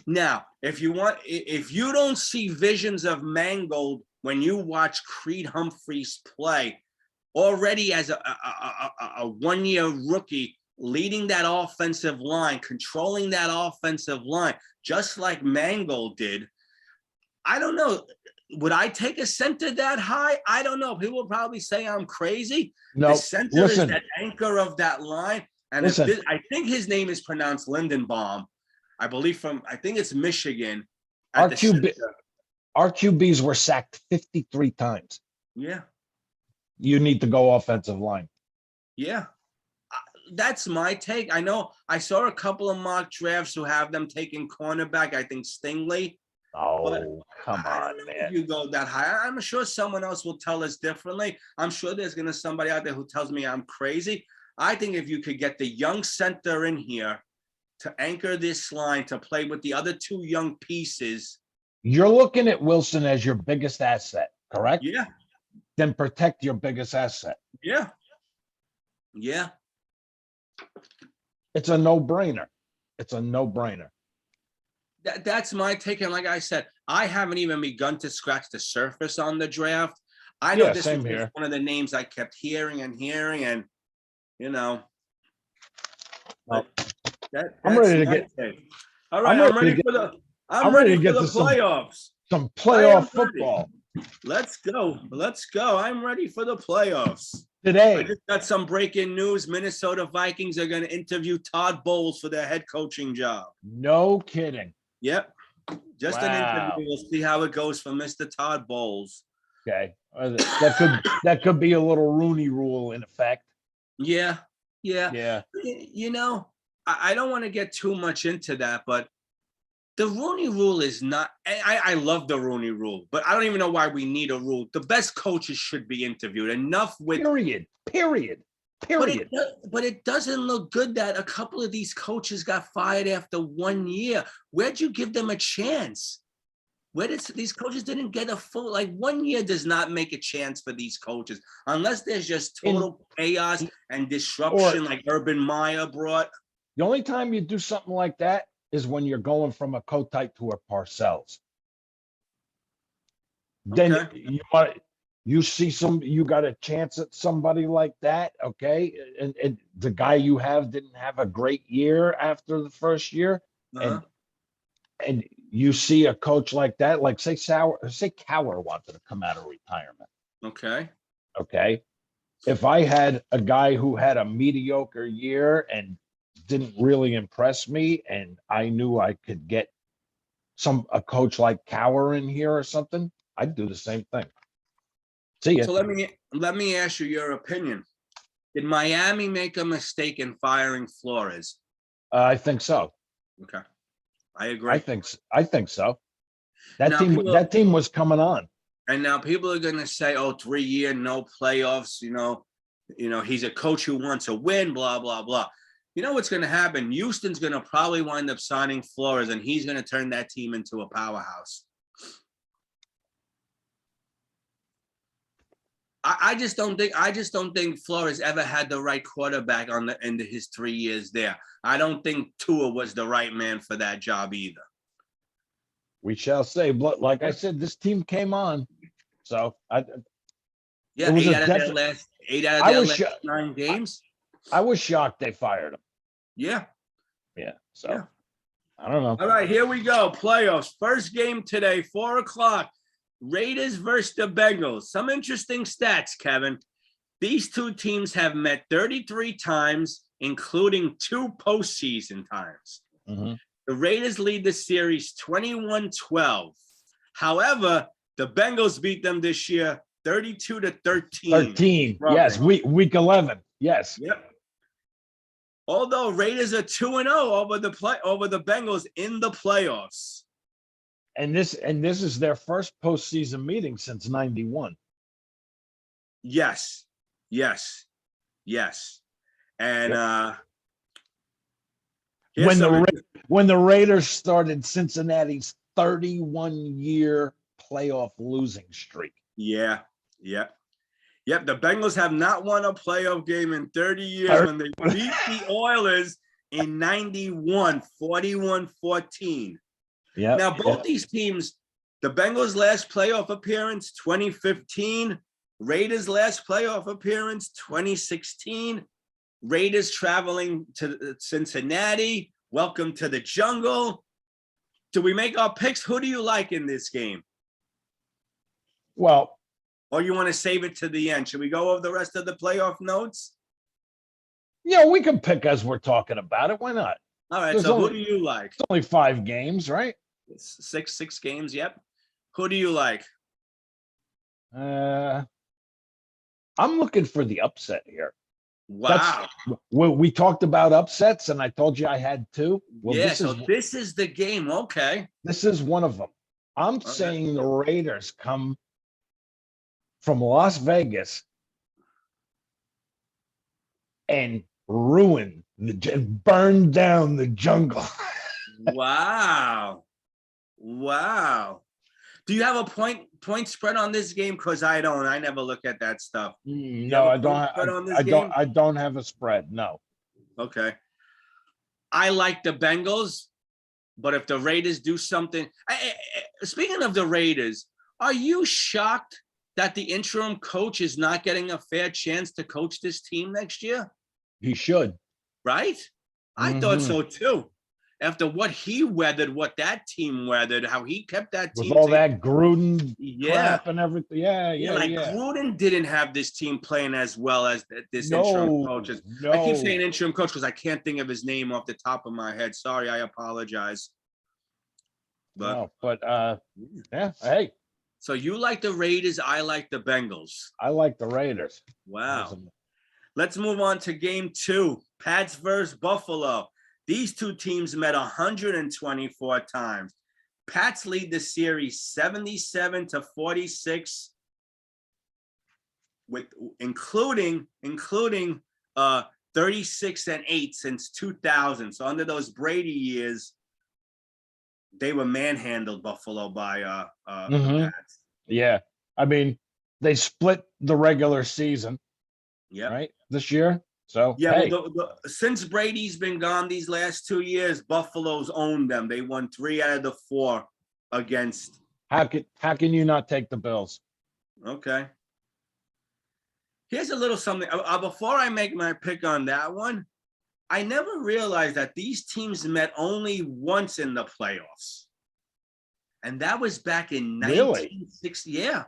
Now, if you don't see visions of Mangold when you watch Creed Humphreys play, already as a one-year rookie, leading that offensive line, controlling that offensive line, just like Mangold did, I don't know. Would I take a center that high? I don't know. People will probably say I'm crazy. No, the center is that anchor of that line. And I think his name is pronounced Lindenbaum. I believe I think it's Michigan. Our QBs were sacked 53 times. Yeah. You need to go offensive line. Yeah. That's my take. I know I saw a couple of mock drafts who have them taking cornerback. I think Stingley. Oh, come on, man. You go that high. I'm sure someone else will tell us differently. I'm sure there's going to be somebody out there who tells me I'm crazy. I think if you could get the young center in here to anchor this line, to play with the other two young pieces. You're looking at Wilson as your biggest asset, correct? Yeah. Then protect your biggest asset. Yeah. Yeah. It's a no-brainer. It's a no-brainer. That's my take. And like I said, I haven't even begun to scratch the surface on the draft. I know this is one of the names I kept hearing, and well, I'm ready to get. All right, I'm ready for the playoffs. Some playoff football. Let's go. I'm ready for the playoffs. Today, I just got some breaking news. Minnesota Vikings are going to interview Todd Bowles for their head coaching job. No kidding. Yep. Just an interview. We'll see how it goes for Mr. Todd Bowles. Okay. That could be a little Rooney Rule in effect. Yeah. Yeah. I don't want to get too much into that, but the Rooney Rule is not. I love the Rooney Rule, but I don't even know why we need a rule. The best coaches should be interviewed. Enough with period. But it doesn't look good that a couple of these coaches got fired after 1 year. Where'd you give them a chance? These coaches didn't get a full, 1 year does not make a chance for these coaches unless there's just total chaos and disruption like Urban Meyer brought. The only time you do something like that is when you're going from a Kotite to a Parcells. Then you got a chance at somebody like that, okay? And the guy you have didn't have a great year after the first year, and you see a coach like that, like say Cowher wanted to come out of retirement. Okay. If I had a guy who had a mediocre year and didn't really impress me, and I knew I could get a coach like Cowher in here or something, I'd do the same thing. See ya. So let me ask you your opinion. Did Miami make a mistake in firing Flores? I think so. Okay, I agree. I think so. That team was coming on. And now people are going to say, "Oh, 3 year, no playoffs." He's a coach who wants to win. Blah blah blah. You know what's going to happen? Houston's going to probably wind up signing Flores, and he's going to turn that team into a powerhouse. I just don't think Flores ever had the right quarterback on the end of his 3 years there. I don't think Tua was the right man for that job either. We shall say, but like I said, this team came on. So eight out of their last 9 games. I was shocked they fired him. Yeah. Yeah. So Yeah. I don't know. All right, here we go. Playoffs. First game today, 4:00. Raiders versus the Bengals. Some interesting stats, Kevin. These two teams have met 33 times, including 2 postseason times. Mm-hmm. The Raiders lead the series 21-12. However, the Bengals beat them this year 32-13. 13. Yes. Week 11. Yes. Yep. Although Raiders are 2-0 over the Bengals in the playoffs. And this is their first postseason meeting since '91. Yes. And when the Raiders started Cincinnati's 31-year playoff losing streak. Yep. The Bengals have not won a playoff game in 30 years when they beat the Oilers in 91, 41-14. Yeah. Now, both these teams, the Bengals' last playoff appearance, 2015. Raiders' last playoff appearance, 2016. Raiders traveling to Cincinnati. Welcome to the jungle. Do we make our picks? Who do you like in this game? Well, or you want to save it to the end? Should we go over the rest of the playoff notes? Yeah, we can pick as we're talking about it. Why not? All right. So who do you like? It's only 5 games, right? Six games. Yep. Who do you like? I'm looking for the upset here. Wow. We talked about upsets, and I told you I had 2. Well, yeah, this is the game. Okay. This is one of them. I'm saying the Raiders come from Las Vegas and burn down the jungle. Wow. Do you have a point spread on this game? Because I don't. I never look at that stuff. No, I don't. I don't have a spread. No. Okay. I like the Bengals, but if the Raiders do something, speaking of the Raiders, are you shocked that the interim coach is not getting a fair chance to coach this team next year? He should. Right? I thought so too. After what he weathered, what that team weathered, how he kept that team. With all that Gruden crap and everything. Yeah. Gruden didn't have this team playing as well as this interim coach. I keep saying interim coach because I can't think of his name off the top of my head. Sorry, I apologize. Yeah, hey. So you like the Raiders, I like the Bengals. I like the Raiders. Wow. Awesome. Let's move on to game 2. Pats versus Buffalo. These two teams met 124 times. Pats lead the series 77-46, with including 36-8 since 2000. So under those Brady years, they were manhandled Buffalo by the Pats. Yeah, I mean they split the regular season. Yeah, right this year. So yeah, since Brady's been gone these last 2 years, Buffalo's owned them. They won 3 out of the 4 against. How can you not take the Bills? Okay. Here's a little something. Before I make my pick on that one, I never realized that these teams met only once in the playoffs, and that was back in 1960. Yeah,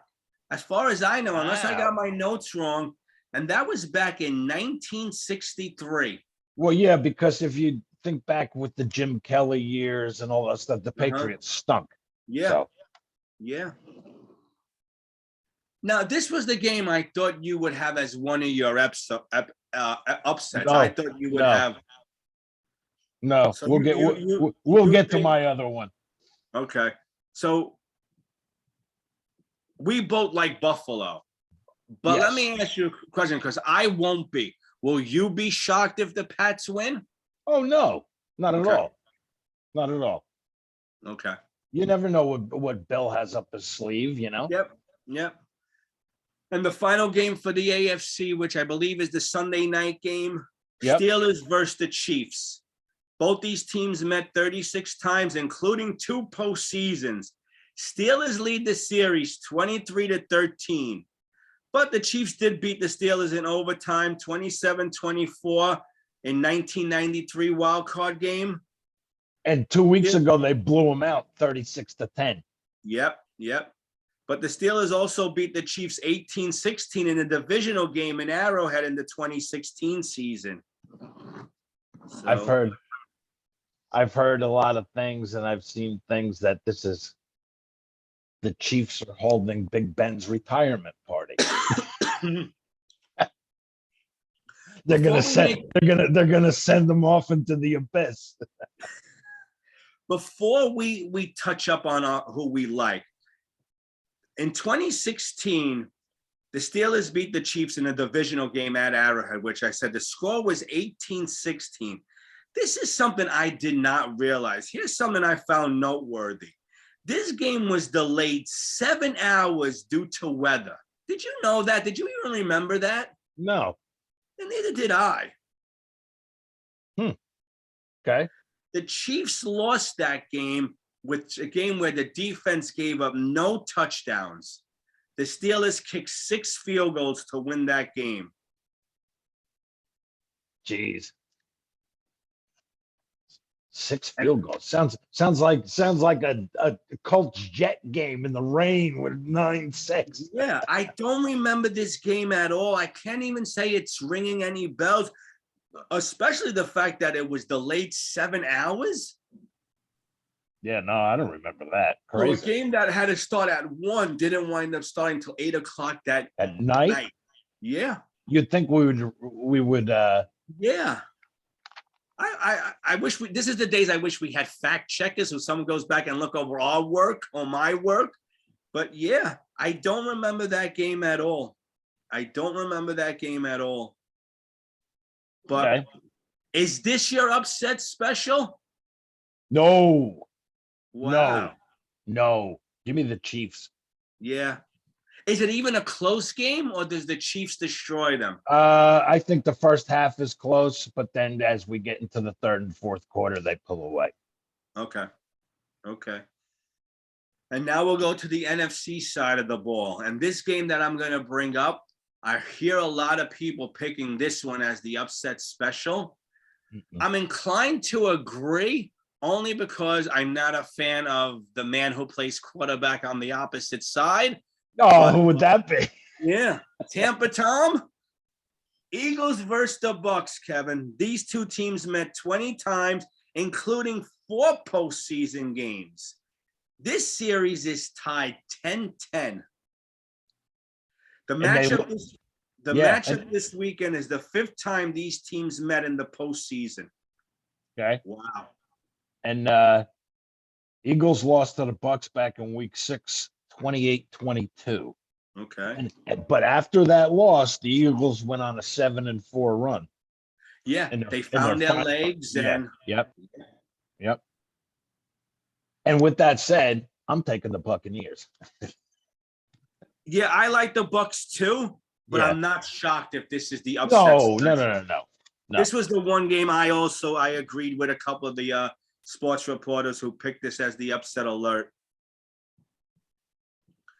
as far as I know, unless I got my notes wrong. And that was back in 1963. Well, yeah, because if you think back with the Jim Kelly years and all that stuff, the Patriots stunk. Yeah. So. Yeah. Now, this was the game I thought you would have as one of your upsets. I thought you would have. No, so we'll get to my other one. Okay. So we both like Buffalo. But let me ask you a question, because I won't be. Will you be shocked if the Pats win? Oh, no. Not at all. Not at all. Okay. You never know what Bill has up his sleeve, you know? Yep. And the final game for the AFC, which I believe is the Sunday night game, Steelers versus the Chiefs. Both these teams met 36 times, including 2 postseasons. Steelers lead the series 23-13. But the Chiefs did beat the Steelers in overtime, 27-24. in 1993 wild card game. And 2 weeks ago, they blew them out 36-10. Yep. But the Steelers also beat the Chiefs 18-16 in a divisional game in Arrowhead in the 2016 season. So, I've heard a lot of things, and I've seen things that this is the Chiefs are holding Big Ben's retirement party. They're gonna send them off into the abyss. Before we touch up on who we like, in 2016, the Steelers beat the Chiefs in a divisional game at Arrowhead, which I said the score was 18-16. This is something I did not realize. Here's something I found noteworthy. This game was delayed 7 hours due to weather. Did you know that? Did you even remember that? No. And neither did I. Okay. The Chiefs lost that game, with a game where the defense gave up no touchdowns. The Steelers kicked 6 field goals to win that game. Jeez. 6 field goals. Sounds like a Colts Jet game in the rain with 9-6. Yeah, I don't remember this game at all. I can't even say it's ringing any bells, especially the fact that it was delayed 7 hours. Yeah, no, I don't remember that. Crazy. So a game that had to start at 1 didn't wind up starting till 8 o'clock that at night. Yeah. You'd think we would. Yeah. I wish this is the days I wish we had fact checkers, so someone goes back and look over our work or my work. But yeah, I don't remember that game at all. But Okay. Is this your upset special? No. Wow. No. Give me the Chiefs. Yeah. Is it even a close game, or does the Chiefs destroy them? I think the first half is close, but then as we get into the third and fourth quarter, they pull away. Okay. And now we'll go to the NFC side of the ball. And this game that I'm going to bring up, I hear a lot of people picking this one as the upset special. I'm inclined to agree, only because I'm not a fan of the man who plays quarterback on the opposite side. Who would that be? Yeah. Tampa Tom. Eagles versus the Bucks, Kevin. These two teams met 20 times, including 4 postseason games. This series is tied 10-10. The matchup this weekend is the 5th time these teams met in the postseason. Okay. Wow. And Eagles lost to the Bucks back in week 6, 28-22. Okay. But after that loss, the Eagles went on a 7-4 run. Yeah, they found their legs. And Yep. And with that said, I'm taking the Buccaneers. Yeah, I like the Bucks too, but I'm not shocked if this is the upset. No. This was the one game I agreed with a couple of the sports reporters who picked this as the upset alert.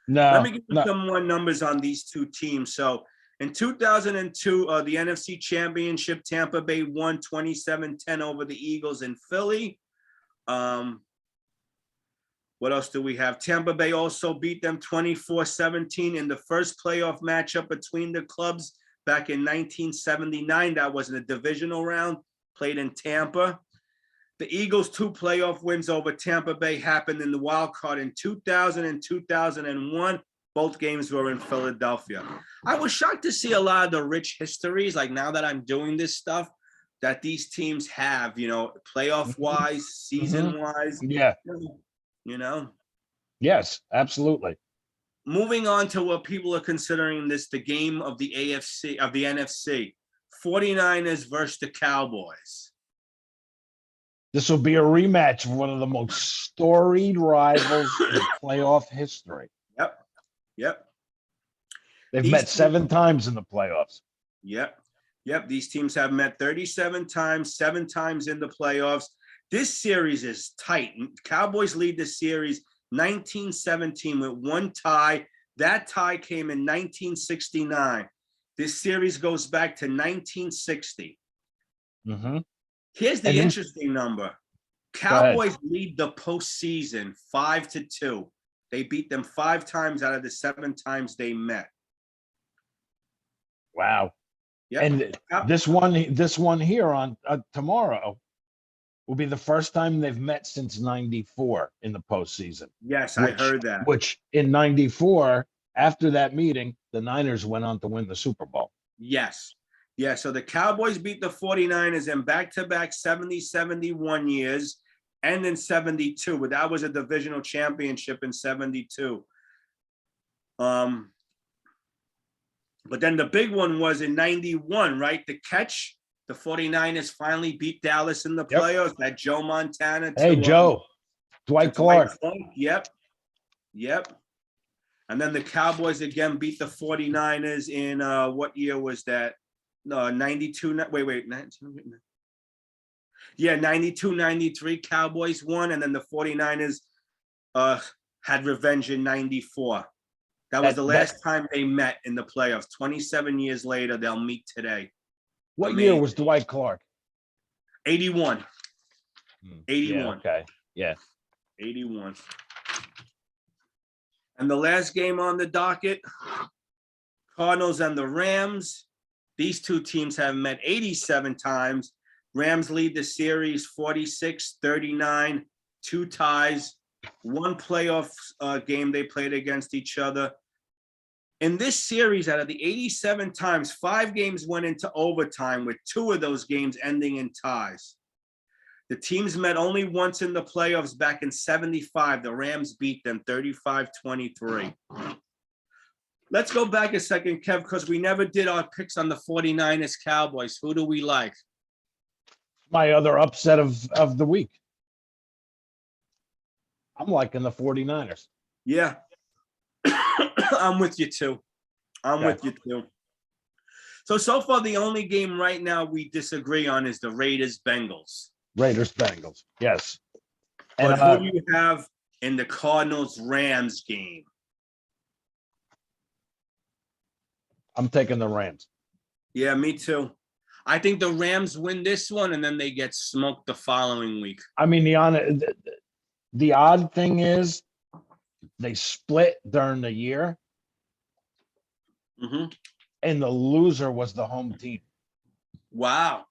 Let me give you some more numbers on these two teams. So in 2002, the NFC Championship, Tampa Bay won 27-10 over the Eagles in Philly. What else do we have? Tampa Bay also beat them 24-17 in the first playoff matchup between the clubs back in 1979. That was in a divisional round, played in Tampa. The Eagles' 2 playoff wins over Tampa Bay happened in the wild card in 2000 and 2001. Both games were in Philadelphia. I was shocked to see a lot of the rich histories, like now that I'm doing this stuff, that these teams have, playoff-wise, season-wise. Yeah. Yes, absolutely. Moving on to what people are considering this, the game of the NFC, 49ers versus the Cowboys. This will be a rematch of one of the most storied rivals in playoff history. Yep. They've met 7 times in the playoffs. Yep. These teams have met 37 times, 7 times in the playoffs. This series is tight. Cowboys lead the series 19-17 with 1 tie. That tie came in 1969. This series goes back to 1960. Mm-hmm. Here's the interesting number. Cowboys lead the postseason 5-2. They beat them 5 times out of the 7 times they met. Wow. Yep. And this one here on tomorrow will be the first time they've met since '94 in the postseason. Yes, I heard that. Which in '94, after that meeting, the Niners went on to win the Super Bowl. Yes. Yeah, so the Cowboys beat the 49ers in back-to-back 70-71 years and in 72, but that was a divisional championship in 72. But then the big one was in 91, right? The catch, the 49ers finally beat Dallas in the playoffs. That Joe Montana. Dwight Clark. Yep. And then the Cowboys again beat the 49ers in what year was that? No, 92. Wait. 92, 93. Cowboys won, and then the 49ers had revenge in 94. That was the last time they met in the playoffs. 27 years later, they'll meet today. What year was Dwight Clark? 81. 81. Yeah, okay. Yeah. 81. And the last game on the docket, Cardinals and the Rams. These two teams have met 87 times. Rams lead the series 46-39, 2 ties, 1 playoff game they played against each other. In this series, out of the 87 times, 5 games went into overtime, with 2 of those games ending in ties. The teams met only once in the playoffs back in 75. The Rams beat them 35-23. Let's go back a second, Kev, because we never did our picks on the 49ers Cowboys. Who do we like? My other upset of the week. I'm liking the 49ers. Yeah. I'm with you too. With you too. So far, the only game right now we disagree on is the Raiders-Bengals. Raiders-Bengals, yes. But who do you have in the Cardinals-Rams game? I'm taking the Rams. Yeah, me too. I think the Rams win this one, and then they get smoked the following week. I mean, the odd thing is they split during the year, and the loser was the home team. Wow.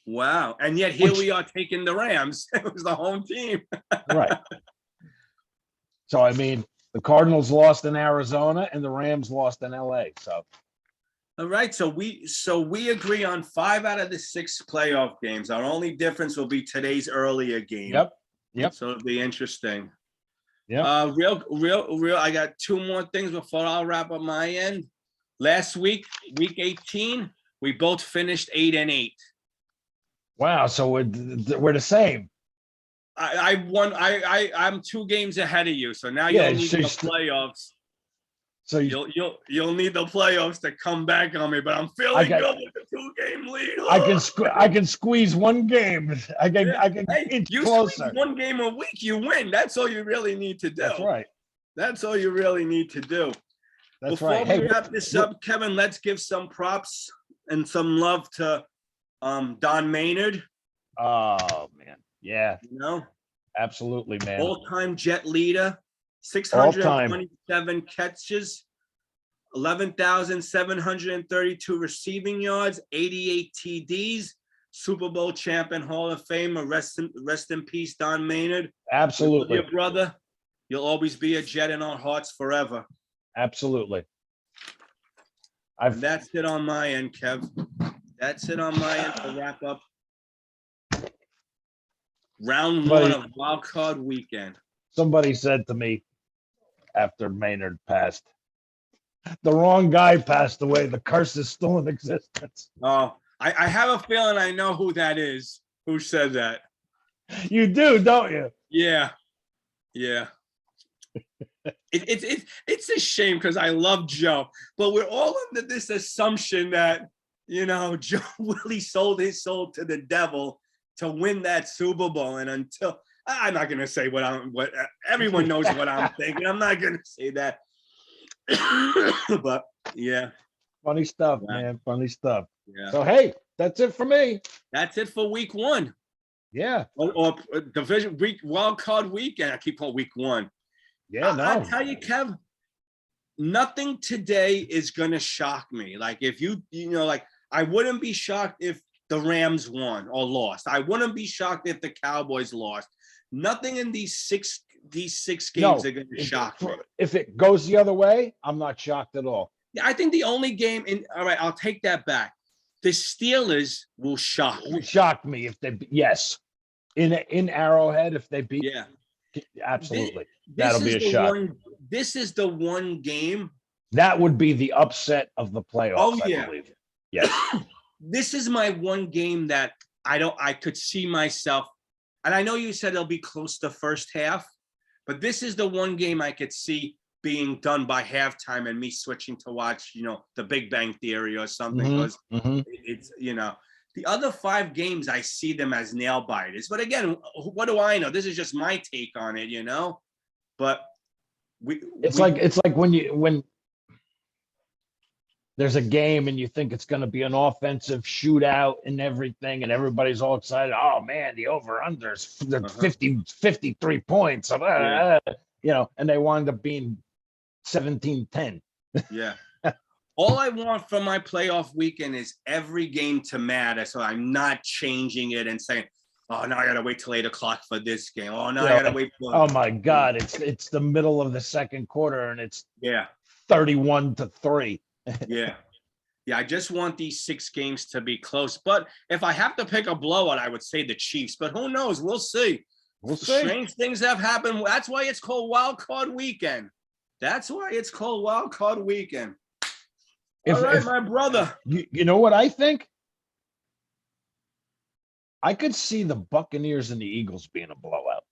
And yet here we are taking the Rams. It was the home team. Right. So, I mean, the Cardinals lost in Arizona and the Rams lost in LA. So, all right. So we agree on 5 out of the 6 playoff games. Our only difference will be today's earlier game. Yep. So it'll be interesting. Yeah. Real. I got 2 more things before I'll wrap up my end. Last week, week 18, we both finished 8-8. Wow. So we're the same. I won. I'm 2 games ahead of you. So now you'll need the playoffs. So you'll need the playoffs to come back on me. But I'm feeling good with the 2-game lead. I can squeeze 1 game. I can inch closer. 1 game a week, you win. That's all you really need to do. That's right. That's all you really need to do. Before we wrap this up, Kevin, let's give some props and some love to Don Maynard. Oh man, yeah. Absolutely, man. All-time Jet leader, 627 catches, 11,732 receiving yards, 88 TDs, Super Bowl champion, Hall of Famer. Rest in peace, Don Maynard. Absolutely. Your brother, you'll always be a Jet in our hearts forever. Absolutely. That's it on my end, Kev. That's it on my end to wrap up round 1 of Wildcard Weekend. Somebody said to me after Maynard passed, the wrong guy passed away. The curse is still in existence. Oh, I have a feeling I know who that is. Who said that? You do, don't you? Yeah. It's a shame because I love Joe, but we're all under this assumption that, Joe really sold his soul to the devil to win that Super Bowl. And until I'm not going to say what everyone knows what I'm thinking. I'm not going to say that. But yeah. Funny stuff, man. Funny stuff. Yeah. So, hey, That's it for me. That's it for week 1. Yeah. Or division week, wild card weekend. I keep calling week 1. Yeah, I tell you, Kev, nothing today is gonna shock me. Like if you know, like I wouldn't be shocked if the Rams won or lost. I wouldn't be shocked if the Cowboys lost. Nothing in these six games are gonna shock me. If it goes the other way, I'm not shocked at all. Yeah, I think the only game all right, I'll take that back. The Steelers will shock me. Shock me if they in Arrowhead if they beat. Yeah. Absolutely. That'll be a shock. This is the one game. That would be the upset of the playoffs, Oh, yeah. I believe. Yes. This is my one game that I could see myself, and I know you said it'll be close to first half, but this is the one game I could see being done by halftime and me switching to watch, the Big Bang Theory or something, because it's, the other 5 games, I see them as nail biters. But again, what do I know? This is just my take on it, But it's like when there's a game and you think it's going to be an offensive shootout and everything, and everybody's all excited. Oh man, the over/unders 53 points, and they wind up being 17-10. Yeah. All I want from my playoff weekend is every game to matter, so I'm not changing it and saying, "Oh, now I gotta wait till 8 o'clock for this game." Oh, no, I gotta wait for. Oh my God, it's the middle of the second quarter and it's 31-3. Yeah. I just want these 6 games to be close. But if I have to pick a blowout, I would say the Chiefs. But who knows? We'll see. Strange things have happened. That's why it's called Wildcard Weekend. All right, my brother. You know what I think? I could see the Buccaneers and the Eagles being a blowout.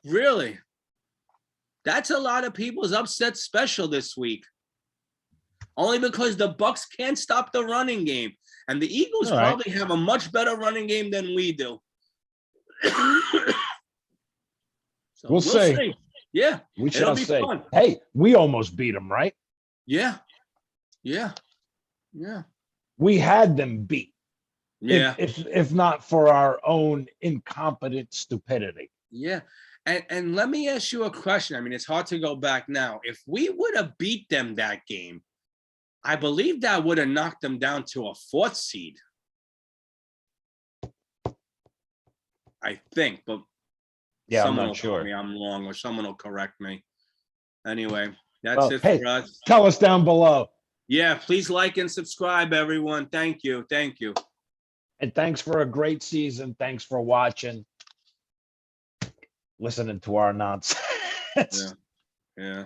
Really? That's a lot of people's upset special this week. Only because the Bucs can't stop the running game. And the Eagles probably have a much better running game than we do. So we'll see. Yeah. We shall see. Fun. Hey, we almost beat them, right? Yeah. We had them beat. Yeah. If not for our own incompetent stupidity. Yeah. And let me ask you a question. I mean, it's hard to go back now. If we would have beat them that game, I believe that would have knocked them down to a 4th seed. I think, but yeah, someone I'm not will sure. Tell me I'm wrong, or someone will correct me. Anyway, that's it for us. Tell us down below. Yeah, please like and subscribe, everyone. Thank you. And thanks for a great season. Thanks for watching, listening to our nonsense. Yeah.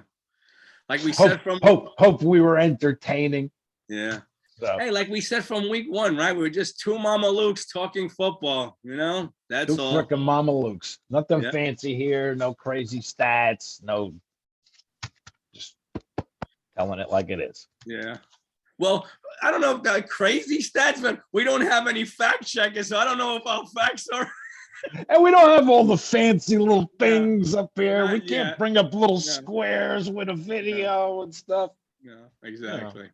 Like we said hope we were entertaining. Yeah. So. Hey, like we said from week 1, right? We were just 2 Mama Lukes talking football. That's 2 all. Frickin' Mama Lukes. Nothing fancy here. No crazy stats. No, just telling it like it is. Yeah. Well, I don't know if that crazy stats, but we don't have any fact checkers, so I don't know if our facts are. And we don't have all the fancy little things up here. We can't yet. bring up little squares with a video and stuff. Yeah, exactly.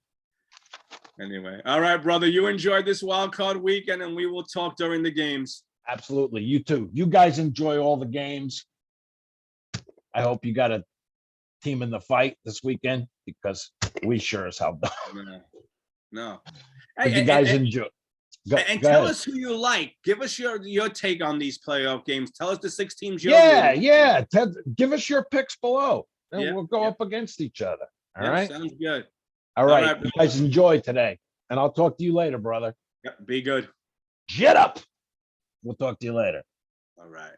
Anyway, all right, brother. You enjoyed this wildcard weekend, and we will talk during the games. Absolutely. You too. You guys enjoy all the games. I hope you got a team in the fight this weekend, because we sure as hell don't. No. Hey, you guys enjoy. Go tell us who you like. Give us your take on these playoff games. Tell us the 6 teams you're Yeah. Give us your picks below. And we'll go up against each other. All right? Sounds good. All right. You guys enjoy today. And I'll talk to you later, brother. Yep, be good. Jet up. We'll talk to you later. All right.